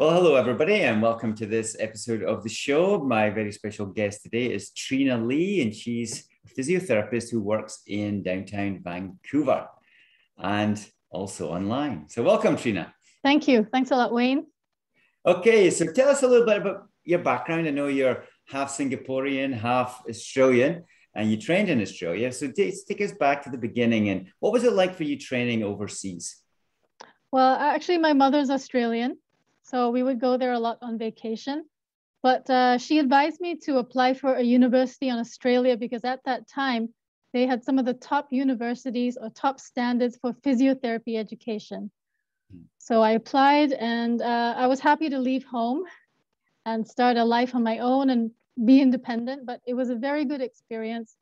Well, hello, everybody, and welcome to this episode of the show. My very special guest today is Trina Lee, and she's a physiotherapist who works in downtown Vancouver and also online. So welcome, Trina. Thank you. Thanks a lot, Wayne. Okay, so tell us a little bit about your background. I know you're half Singaporean, half Australian, and you trained in Australia. So take us back to the beginning, and what was it like for you training overseas? Well, actually, my mother's Australian, so we would go there a lot on vacation. But she advised me to apply for a university in Australia because at that time, they had some of the top universities or top standards for physiotherapy education. So I applied and I was happy to leave home and start a life on my own and be independent, but it was a very good experience.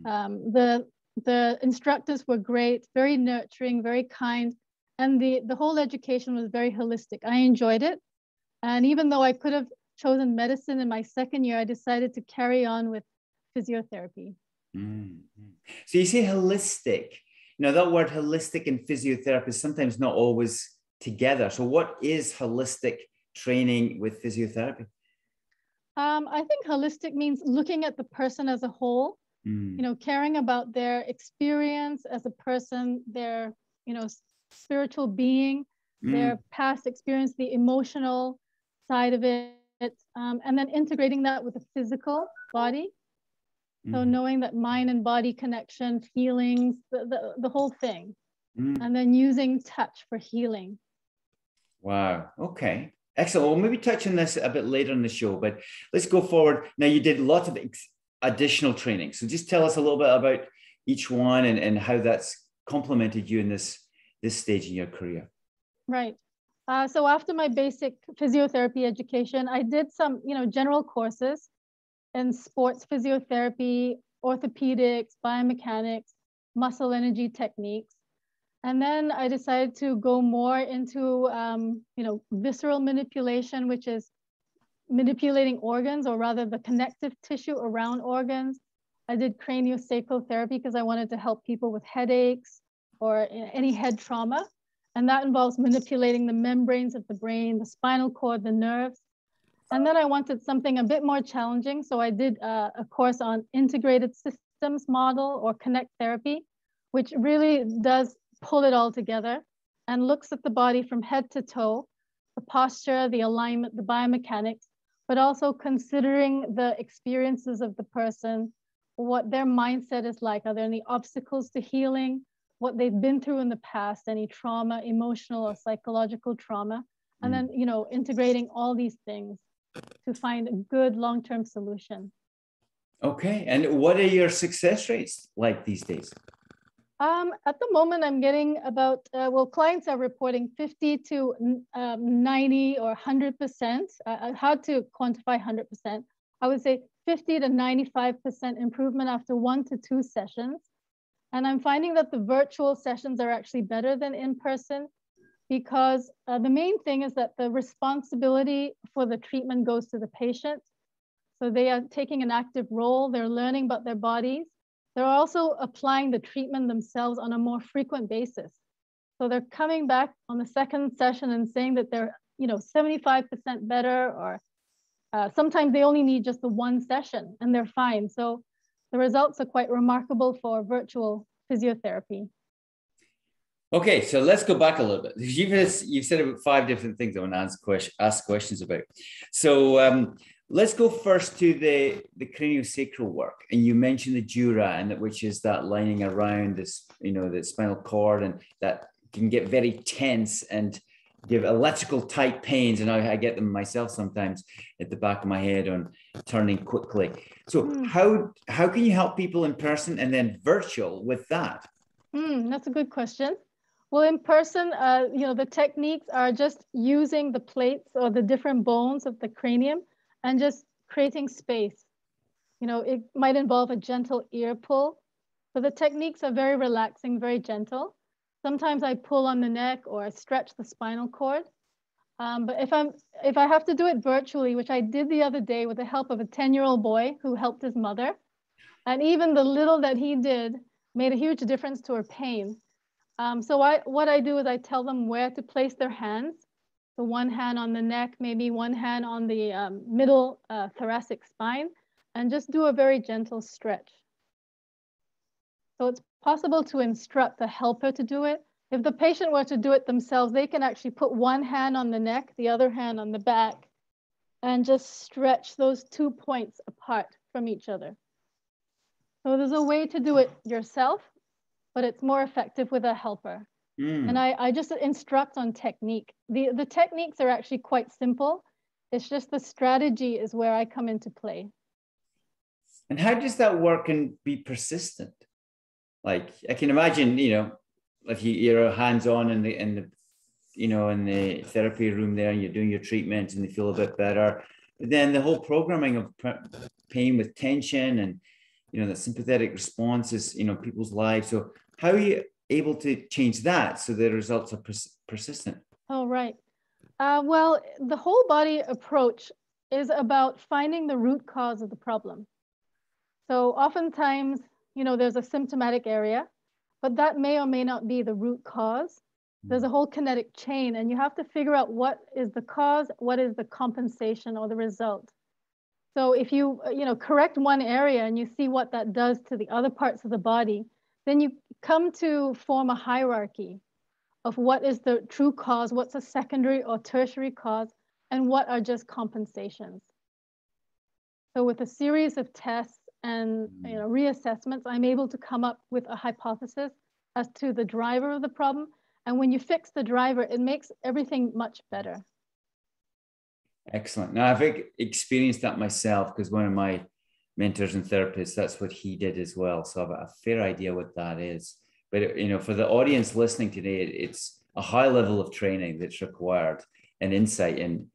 The instructors were great, very nurturing, very kind. And the whole education was very holistic. I enjoyed it. And even though I could have chosen medicine in my second year, I decided to carry on with physiotherapy. So you say holistic. You know, that word holistic and physiotherapy is sometimes not always together. So what is holistic training with physiotherapy? I think holistic means looking at the person as a whole, you know, caring about their experience as a person, their, spiritual being, their past experience, the emotional side of it, and then integrating that with the physical body. So knowing that mind and body connection, feelings, the whole thing, and then using touch for healing. Wow. Okay. Excellent. We'll maybe touch on this a bit later in the show, but let's go forward. Now, you did lots of additional training. So just tell us a little bit about each one and how that's complemented you in this stage in your career. Right. So after my basic physiotherapy education, I did some, general courses in sports physiotherapy, orthopedics, biomechanics, muscle energy techniques. And then I decided to go more into, visceral manipulation, which is manipulating organs, or rather the connective tissue around organs. I did craniosacral therapy because I wanted to help people with headaches or any head trauma. And that involves manipulating the membranes of the brain, the spinal cord, the nerves. And then I wanted something a bit more challenging. So I did a course on integrated systems model or connect therapy, which really does pull it all together and looks at the body from head to toe, the posture, the alignment, the biomechanics, but also considering the experiences of the person, what their mindset is like. Are there any obstacles to healing? What they've been through in the past, any trauma, emotional or psychological trauma, and then, integrating all these things to find a good long-term solution. Okay. And what are your success rates like these days? At the moment, I'm getting about, clients are reporting 50 to 90 or 100%. Hard to quantify 100%. I would say 50 to 95% improvement after 1 to 2 sessions. And I'm finding that the virtual sessions are actually better than in person because the main thing is that the responsibility for the treatment goes to the patient. So they are taking an active role. They're learning about their bodies. They're also applying the treatment themselves on a more frequent basis. So they're coming back on the second session and saying that they're, 75% better, or sometimes they only need just the one session and they're fine. So the results are quite remarkable for virtual physiotherapy. Okay, so let's go back a little bit. You've said about 5 different things I want to ask questions about. So let's go first to the craniosacral work. And you mentioned the dura, which is that lining around this, the spinal cord, and that can get very tense and give electrical type pains. And I get them myself sometimes at the back of my head on turning quickly. So how can you help people in person and then virtual with that? That's a good question. Well, in person, the techniques are just using the plates or the different bones of the cranium and just creating space. It might involve a gentle ear pull, but the techniques are very relaxing, very gentle. Sometimes I pull on the neck or stretch the spinal cord. But if I have to do it virtually, which I did the other day with the help of a 10-year-old boy who helped his mother, and even the little that he did made a huge difference to her pain. So what I do is I tell them where to place their hands So one hand on the neck, maybe one hand on the middle thoracic spine, and just do a very gentle stretch. So it's possible to instruct the helper to do it. If the patient were to do it themselves, they can actually put one hand on the neck, the other hand on the back, and just stretch those 2 points apart from each other. So there's a way to do it yourself, but it's more effective with a helper. And I just instruct on technique. The techniques are actually quite simple. It's just the strategy is where I come into play. And how does that work and be persistent? Like I can imagine, you know, if you're hands-on in the therapy room there and you're doing your treatments and they feel a bit better, but then the whole programming of pain with tension and, you know, the sympathetic responses, you know, people's lives. So how are you able to change that so the results are persistent? Oh, right. Well, the whole body approach is about finding the root cause of the problem. So oftentimes, you know, there's a symptomatic area, but that may or may not be the root cause. There's a whole kinetic chain, and you have to figure out what is the cause, what is the compensation or the result. So if you correct one area and you see what that does to the other parts of the body, then you come to form a hierarchy of what is the true cause, what's a secondary or tertiary cause, and what are just compensations. So with a series of tests and reassessments, I'm able to come up with a hypothesis as to the driver of the problem. And when you fix the driver, it makes everything much better. Excellent. Now, I've experienced that myself because one of my mentors and therapists, that's what he did as well. So I've got a fair idea what that is. But, you know, for the audience listening today, it's a high level of training that's required and insight and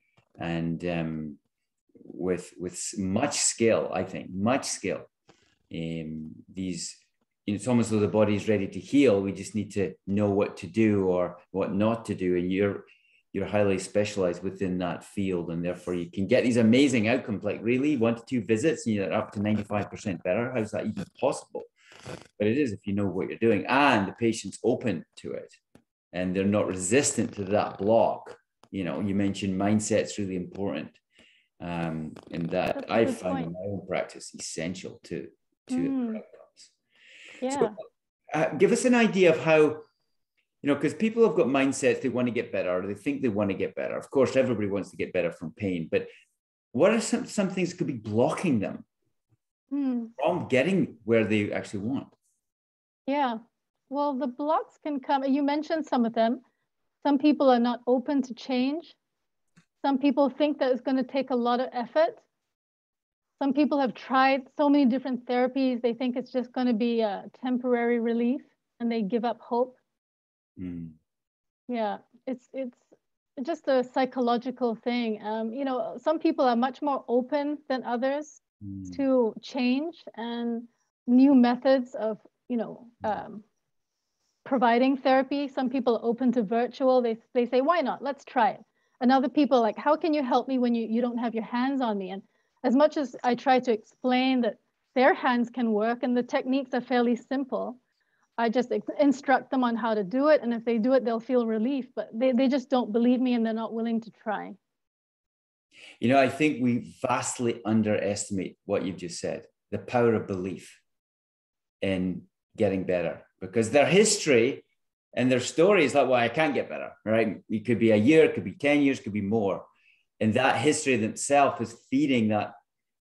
with much skill, I think, much skill. It's almost though the body's ready to heal. We just need to know what to do or what not to do. And you're highly specialized within that field, and therefore you can get these amazing outcomes, like really 1 to 2 visits and you're up to 95% better. How's that even possible? But it is if you know what you're doing and the patient's open to it and they're not resistant to that block. You know, you mentioned mindset's really important. And that I found in my own practice essential to outcomes. Yeah. So give us an idea of how, you know, because people have got mindsets, they want to get better, or they think they want to get better. Of course, everybody wants to get better from pain, but what are some things that could be blocking them from getting where they actually want? Yeah. Well, the blocks can come, you mentioned some of them. Some people are not open to change. Some people think that it's going to take a lot of effort. Some people have tried so many different therapies. They think it's just going to be a temporary relief and they give up hope. Yeah, it's just a psychological thing. You know, some people are much more open than others to change and new methods of, providing therapy. Some people are open to virtual. They say, why not? Let's try it. And other people are like, how can you help me when you don't have your hands on me? And as much as I try to explain that their hands can work and the techniques are fairly simple, I just instruct them on how to do it. And if they do it, they'll feel relief, but they just don't believe me and they're not willing to try. You know, I think we vastly underestimate what you've just said, the power of belief in getting better, because their history and their story is like, well, I can't get better, right? It could be a year, it could be 10 years, it could be more. And that history themselves is feeding that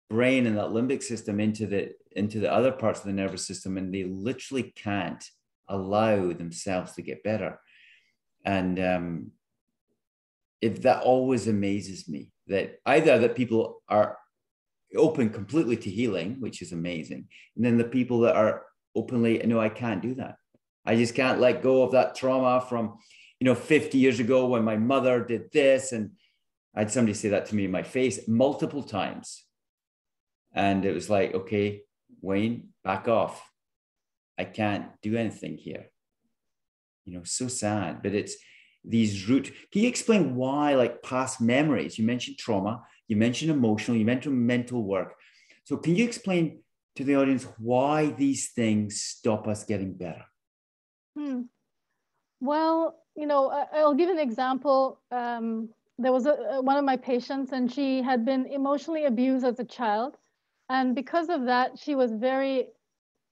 brain and that limbic system into the other parts of the nervous system, and they literally can't allow themselves to get better. And that always amazes me, that either that people are open completely to healing, which is amazing, and then the people that are openly, no, I can't do that. I just can't let go of that trauma from 50 years ago when my mother did this. And I had somebody say that to me in my face multiple times. And it was like, okay, Wayne, back off. I can't do anything here. So sad, but it's these root. Can you explain why, like past memories, you mentioned trauma, you mentioned emotional, you mentioned mental work. So can you explain to the audience why these things stop us getting better? Well, I'll give an example. there was one of my patients, and she had been emotionally abused as a child. And because of that, she was very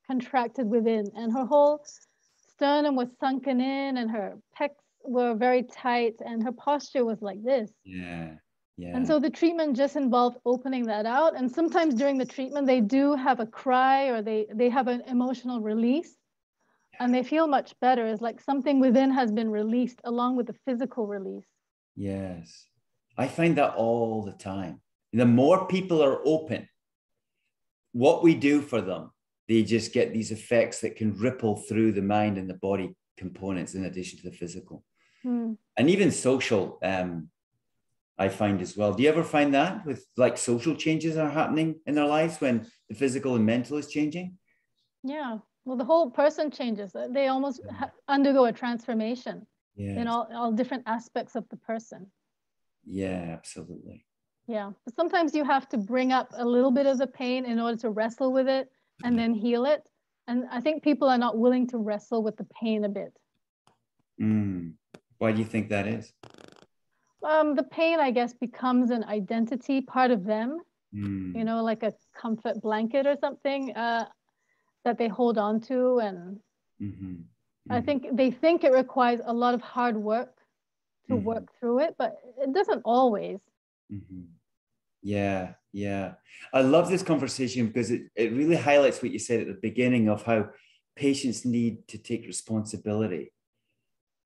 contracted within, and her whole sternum was sunken in, and her pecs were very tight, and her posture was like this. Yeah. Yeah. And so the treatment just involved opening that out. And sometimes during the treatment, they do have a cry, or they have an emotional release, and they feel much better. It's like something within has been released along with the physical release. Yes. I find that all the time. The more people are open, what we do for them, they just get these effects that can ripple through the mind and the body components in addition to the physical. And even social, I find as well. Do you ever find that with like social changes are happening in their lives when the physical and mental is changing? Yeah. Well, the whole person changes. They almost undergo a transformation in Yes. all different aspects of the person. Yeah, absolutely. Yeah. But sometimes you have to bring up a little bit of the pain in order to wrestle with it and then heal it. And I think people are not willing to wrestle with the pain a bit. Why do you think that is? The pain, I guess, becomes an identity part of them, you know, like a comfort blanket or something that they hold on to. And I think they think it requires a lot of hard work to work through it, but it doesn't always. Yeah, yeah. I love this conversation because it really highlights what you said at the beginning of how patients need to take responsibility.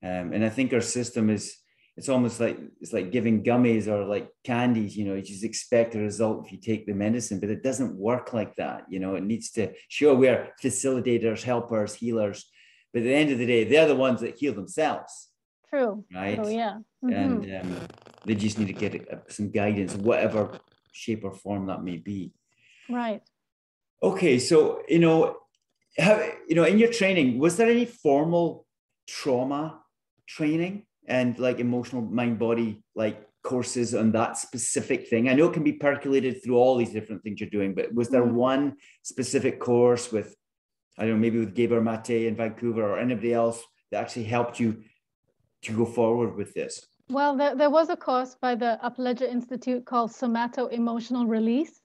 And I think our system is, it's almost like, it's like giving gummies or like candies, you know, you just expect a result if you take the medicine, but it doesn't work like that. You know, it needs to, sure, we're facilitators, helpers, healers, but at the end of the day, they're the ones that heal themselves. True. Right. Oh, yeah. And they just need to get some guidance, whatever shape or form that may be. Right. Okay. So, you know, in your training, was there any formal trauma training and like emotional mind body like courses on that specific thing? I know it can be percolated through all these different things you're doing, but was there one specific course with, I don't know, maybe with Gaber Mate in Vancouver or anybody else that actually helped you to go forward with this? Well, there was a course by the Upledger Institute called Somato Emotional Release,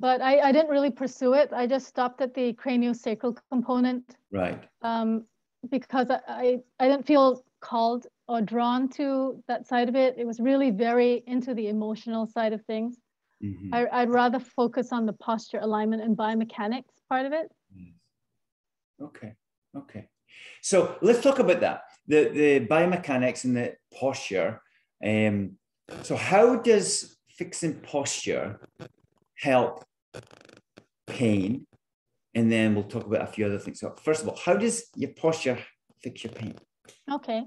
but I didn't really pursue it. I just stopped at the craniosacral component. Right. Because I didn't feel called or drawn to that side of it. It was really very into the emotional side of things. I'd rather focus on the posture, alignment, and biomechanics part of it. Okay. Okay. So let's talk about that. The biomechanics and the posture. So how does fixing posture help pain? And then we'll talk about a few other things. So first of all, how does your posture fix your pain? Okay.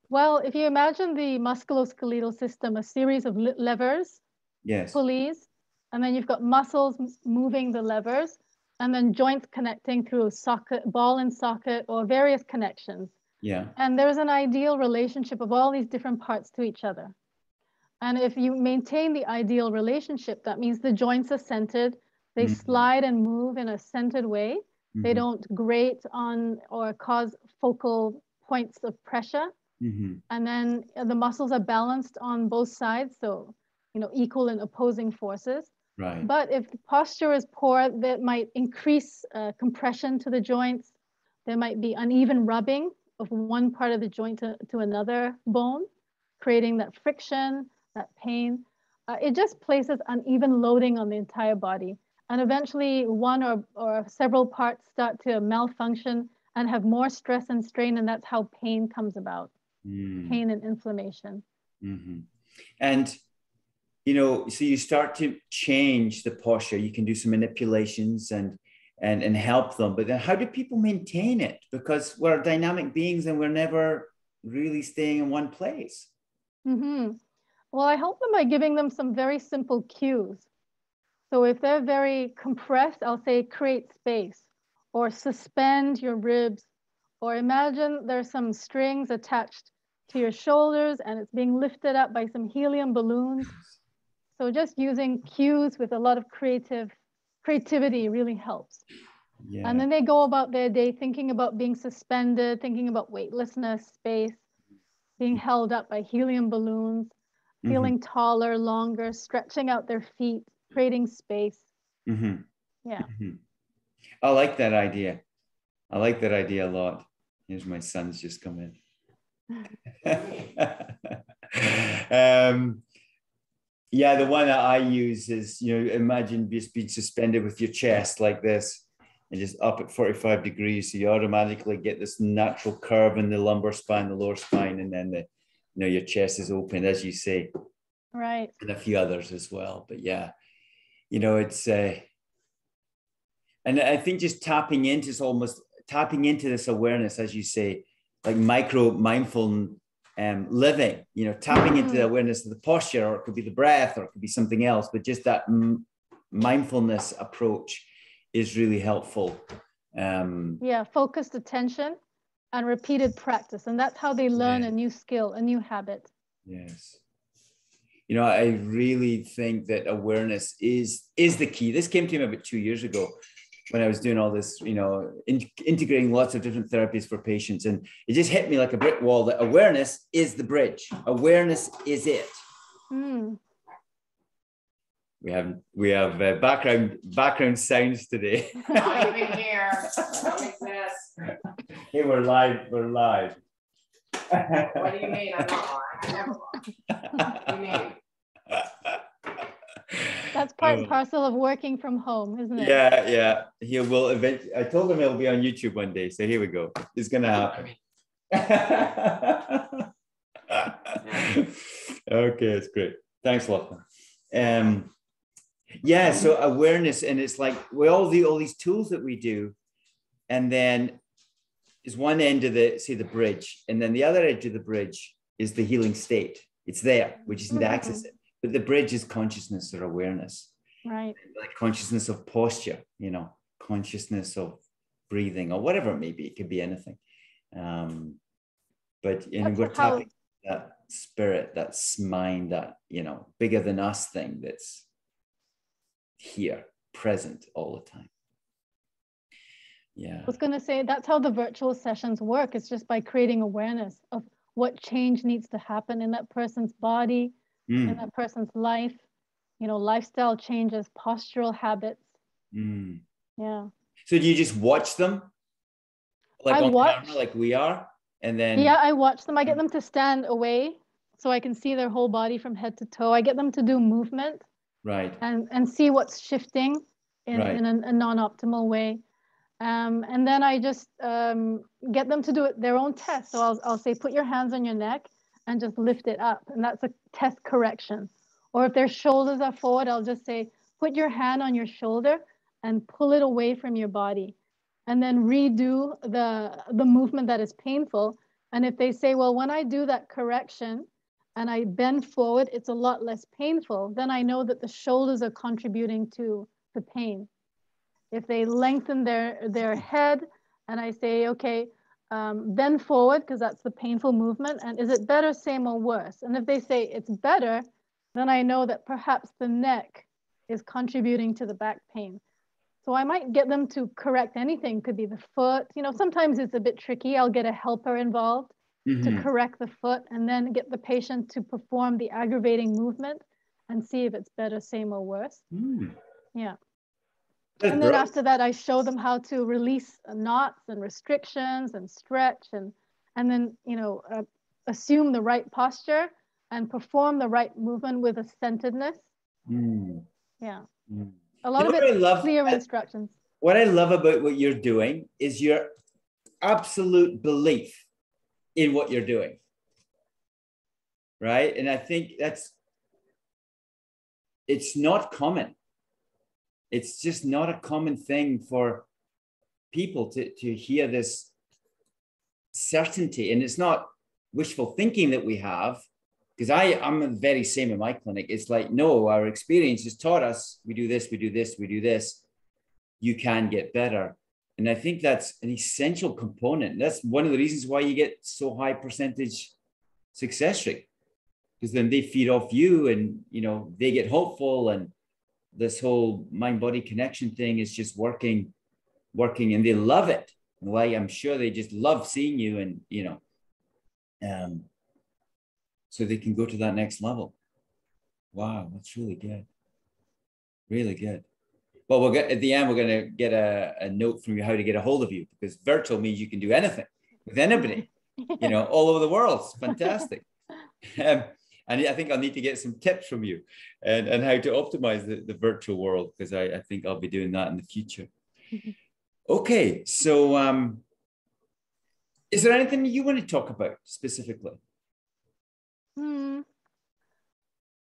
Well, if you imagine the musculoskeletal system, a series of levers, yes, pulleys, and then you've got muscles moving the levers, and then joints connecting through socket, ball and socket, or various connections. Yeah. And there's an ideal relationship of all these different parts to each other. And if you maintain the ideal relationship, that means the joints are centered, they slide and move in a centered way. They don't grate on or cause focal points of pressure. And then the muscles are balanced on both sides, so, you know, equal and opposing forces. Right. But if the posture is poor, that might increase compression to the joints. There might be uneven rubbing of one part of the joint to another bone, creating that friction, that pain. It just places uneven loading on the entire body. And eventually one or several parts start to malfunction and have more stress and strain, and that's how pain comes about. Pain and inflammation. And, you know, so you start to change the posture. You can do some manipulations and help them. But then how do people maintain it? Because we're dynamic beings and we're never really staying in one place. Well, I help them by giving them some very simple cues. So if they're very compressed, I'll say create space, or suspend your ribs, or imagine there's some strings attached to your shoulders and it's being lifted up by some helium balloons. So just using cues with a lot of creativity really helps. Yeah. And then they go about their day thinking about being suspended, thinking about weightlessness, space. being held up by helium balloons, feeling taller, longer, stretching out their feet, creating space. Yeah. I like that idea. I like that idea a lot. Here's my son's just come in. Yeah, the one that I use is, imagine just being suspended with your chest like this and just up at 45 degrees. So you automatically get this natural curve in the lumbar spine, the lower spine, and then your chest is open, as you say. Right. And a few others as well. But yeah, it's, and I think just tapping into this awareness, as you say, like micro mindful living, tapping into the awareness of the posture, or it could be the breath, or it could be something else, but just that mindfulness approach is really helpful. Focused attention and repeated practice. And that's how they learn a new skill, a new habit. Yes. I really think that awareness is the key. This came to me about 2 years ago when I was doing all this, integrating lots of different therapies for patients. And it just hit me like a brick wall that awareness is the bridge. Awareness is it. We have background sounds today. I'm in here. Don't exist. Hey, we're live. We're live. What do you mean? I'm not live. I never live. What do you mean? That's part and parcel of working from home, isn't it? Yeah. He will eventually. I told him he'll be on YouTube one day, so here we go. It's gonna happen. Okay, it's great. Thanks, Lachlan. So awareness, and it's like we all do all these tools that we do, and then is one end of the bridge, and then the other edge of the bridge is the healing state. It's there. We just need to access it. But the bridge is consciousness or awareness, right? Like consciousness of posture, consciousness of breathing, or whatever it may be. It could be anything. But we're tapping that spirit, that's mind, that bigger than us thing that's here, present all the time. Yeah. I was going to say that's how the virtual sessions work. It's just by creating awareness of what change needs to happen in that person's body, in that person's life, lifestyle changes, postural habits. Yeah. So do you just watch them? Like camera, like we are? And then... Yeah, I watch them. I get them to stand away so I can see their whole body from head to toe. I get them to do movement. Right. And see what's shifting in a non-optimal way. And then I just get them to do their own test. So I'll say, put your hands on your neck and just lift it up. And that's a test correction. Or if their shoulders are forward, I'll just say, put your hand on your shoulder and pull it away from your body. And then redo the movement that is painful. And if they say, well, when I do that correction and I bend forward, it's a lot less painful, then I know that the shoulders are contributing to the pain. If they lengthen their head and I say, okay, bend forward because that's the painful movement. And is it better, same, or worse? And if they say it's better, then I know that perhaps the neck is contributing to the back pain. So I might get them to correct anything. Could be the foot. Sometimes it's a bit tricky. I'll get a helper involved to correct the foot and then get the patient to perform the aggravating movement and see if it's better, same, or worse. Yeah. And then after that, I show them how to release knots and restrictions and stretch and then, assume the right posture and perform the right movement with a centeredness. Yeah. A lot of it clear instructions. What I love about what you're doing is your absolute belief in what you're doing. Right? And I think it's not common. It's just not a common thing for people to hear this certainty. And it's not wishful thinking that we have, because I'm the very same in my clinic. It's like, no, our experience has taught us, we do this, we do this, we do this, you can get better. And I think that's an essential component. That's one of the reasons why you get so high percentage success rate, because then they feed off you and, they get hopeful, and this whole mind-body connection thing is just working, and they love it. Like, I'm sure they just love seeing you, and so they can go to that next level. Wow, that's really good. Really good. Well, we'll get at the end, we're going to get a note from you how to get a hold of you, because virtual means you can do anything with anybody, you know, all over the world. It's fantastic. And I think I'll need to get some tips from you and how to optimize the virtual world, because I think I'll be doing that in the future. Okay, so is there anything you want to talk about specifically?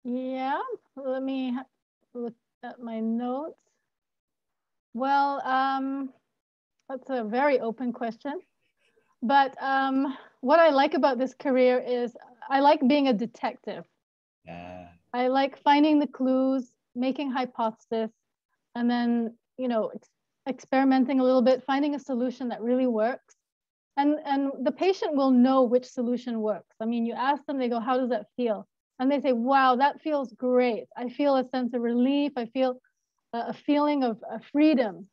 Yeah, let me look at my notes. Well, that's a very open question. But what I like about this career is I like being a detective. I like finding the clues, making hypotheses, and then, you know, experimenting a little bit, finding a solution that really works. And the patient will know which solution works. I mean, you ask them, they go, how does that feel? And they say, wow, that feels great. I feel a sense of relief. I feel a feeling of freedom.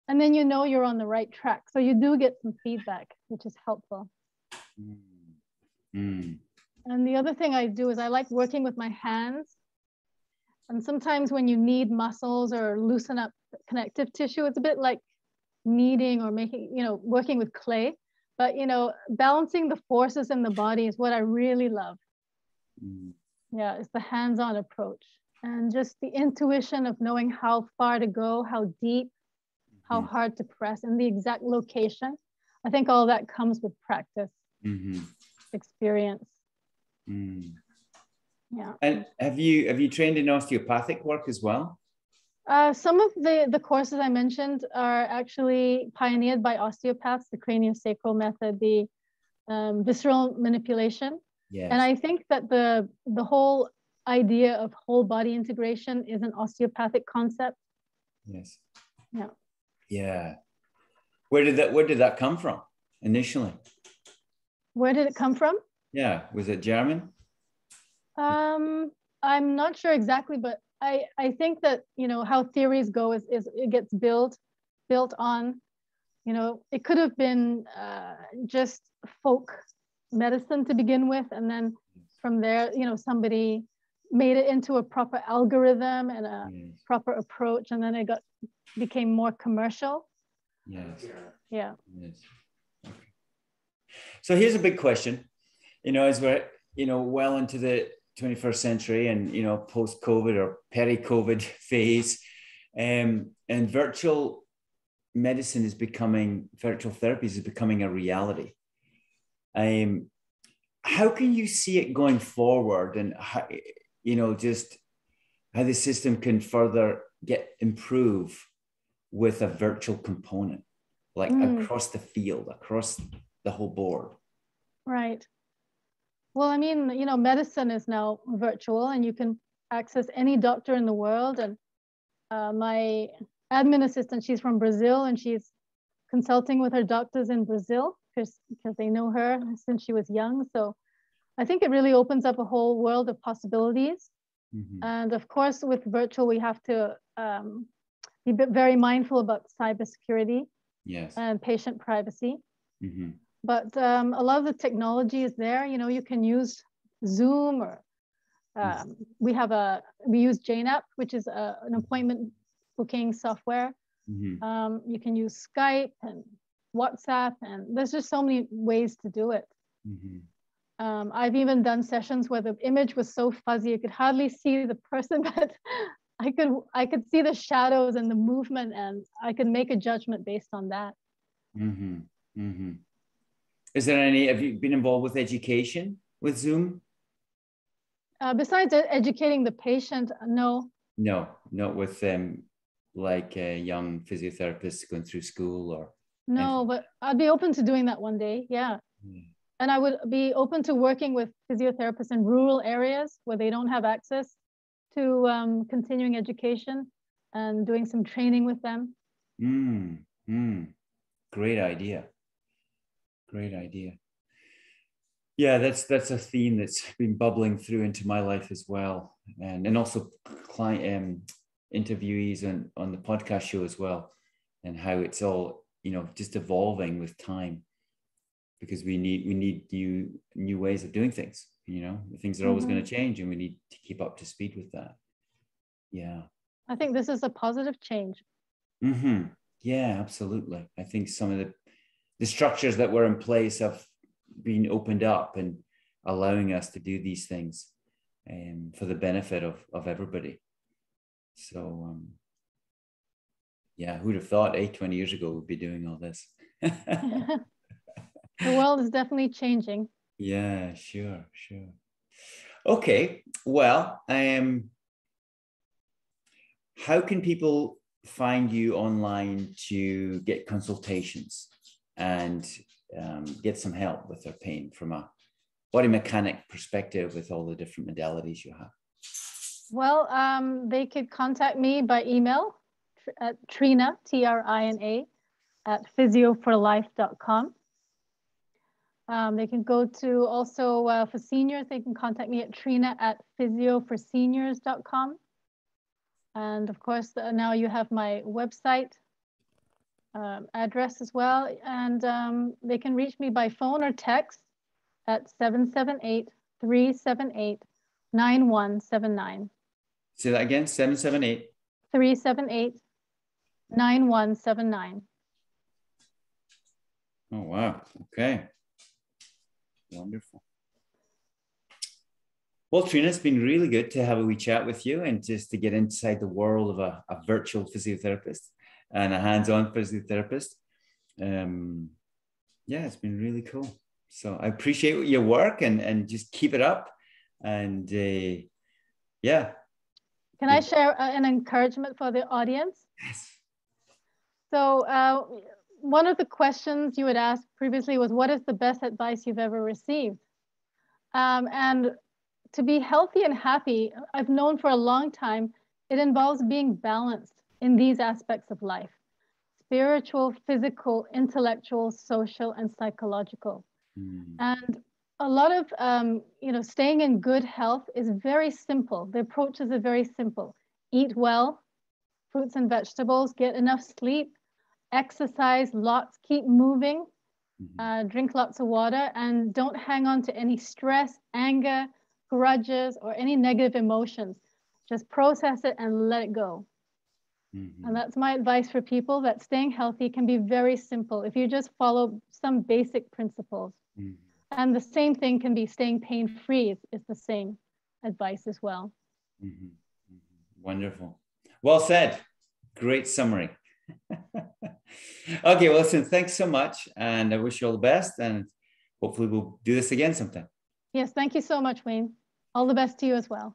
And then you know you're on the right track. So you do get some feedback, which is helpful. And the other thing I do is I like working with my hands. And sometimes when you knead muscles or loosen up connective tissue, it's a bit like kneading or making, you know, working with clay. But, you know, balancing the forces in the body is what I really love. Yeah, it's the hands-on approach. And just the intuition of knowing how far to go, how deep, how hard to press, and the exact location. I think all that comes with practice, experience. Yeah. And have you trained in osteopathic work as well? Some of the courses I mentioned are actually pioneered by osteopaths, the craniosacral method, the visceral manipulation. Yes. And I think that the whole idea of whole body integration is an osteopathic concept. Yes. Yeah. Yeah. Where did that come from initially? Where did it come from? Yeah. Was it German? I'm not sure exactly, but I think that, you know, how theories go is it gets built on, you know, it could have been just folk medicine to begin with. And then from there, you know, somebody made it into a proper algorithm and a proper approach. And then it became more commercial. Yes. Yeah. Yes. Okay. So here's a big question, you know, as we're, you know, well into the 21st century and, you know, post-COVID or peri-COVID phase, and virtual medicine is becoming, virtual therapies is becoming a reality. How can you see it going forward, and how, you know, just how the system can further improve with a virtual component, like across the field, across the whole board? Right. Well, I mean, you know, medicine is now virtual and you can access any doctor in the world. And my admin assistant, she's from Brazil and she's consulting with her doctors in Brazil because they know her since she was young. So I think it really opens up a whole world of possibilities. And of course, with virtual, we have to be very mindful about cybersecurity and patient privacy. But a lot of the technology is there. You know, you can use Zoom or we use JNAP, which is an appointment booking software. You can use Skype and WhatsApp, and there's just so many ways to do it. I've even done sessions where the image was so fuzzy you could hardly see the person, but I could see the shadows and the movement, and I could make a judgment based on that. Is there have you been involved with education with Zoom? Besides educating the patient, no. No, not with like young physiotherapists going through school or. No, anything. But I'd be open to doing that one day, yeah. And I would be open to working with physiotherapists in rural areas where they don't have access to continuing education and doing some training with them. Great idea. Great idea. Yeah, that's a theme that's been bubbling through into my life as well, and also client interviewees on the podcast show as well, and how it's all, you know, just evolving with time, because we need new ways of doing things. you know, things are always going to change, and we need to keep up to speed with that. Yeah. I think this is a positive change. Yeah, absolutely. I think some of the structures that were in place have been opened up and allowing us to do these things for the benefit of everybody. So, yeah, who'd have thought 20 years ago we'd be doing all this? The world is definitely changing. Yeah, sure. Okay, well, how can people find you online to get consultations and get some help with their pain from a body mechanic perspective with all the different modalities you have? Well, they could contact me by email at Trina, Trina, at physioforlife.com. They can go to also for seniors, they can contact me at Trina at physioforseniors.com. And of course, now you have my website address as well. And they can reach me by phone or text at 778-378-9179. Say that again, 778. 378-9179. Oh, wow. Okay. Wonderful. Well, Trina, it's been really good to have a wee chat with you and just to get inside the world of a virtual physiotherapist and a hands-on physiotherapist. Yeah, it's been really cool. So I appreciate your work and just keep it up. And yeah. Can I share an encouragement for the audience? Yes. So one of the questions you had asked previously was, what is the best advice you've ever received? And to be healthy and happy, I've known for a long time, it involves being balanced in these aspects of life: spiritual, physical, intellectual, social, and psychological. And a lot of, staying in good health is very simple. The approaches are very simple. Eat well, fruits and vegetables, get enough sleep, exercise lots, keep moving, drink lots of water, and don't hang on to any stress, anger, grudges, or any negative emotions. Just process it and let it go. And that's my advice for people, that staying healthy can be very simple if you just follow some basic principles. And the same thing can be staying pain-free is the same advice as well. Wonderful. Well said. Great summary. Okay, well, listen, thanks so much. And I wish you all the best. And hopefully we'll do this again sometime. Yes, thank you so much, Wayne. All the best to you as well.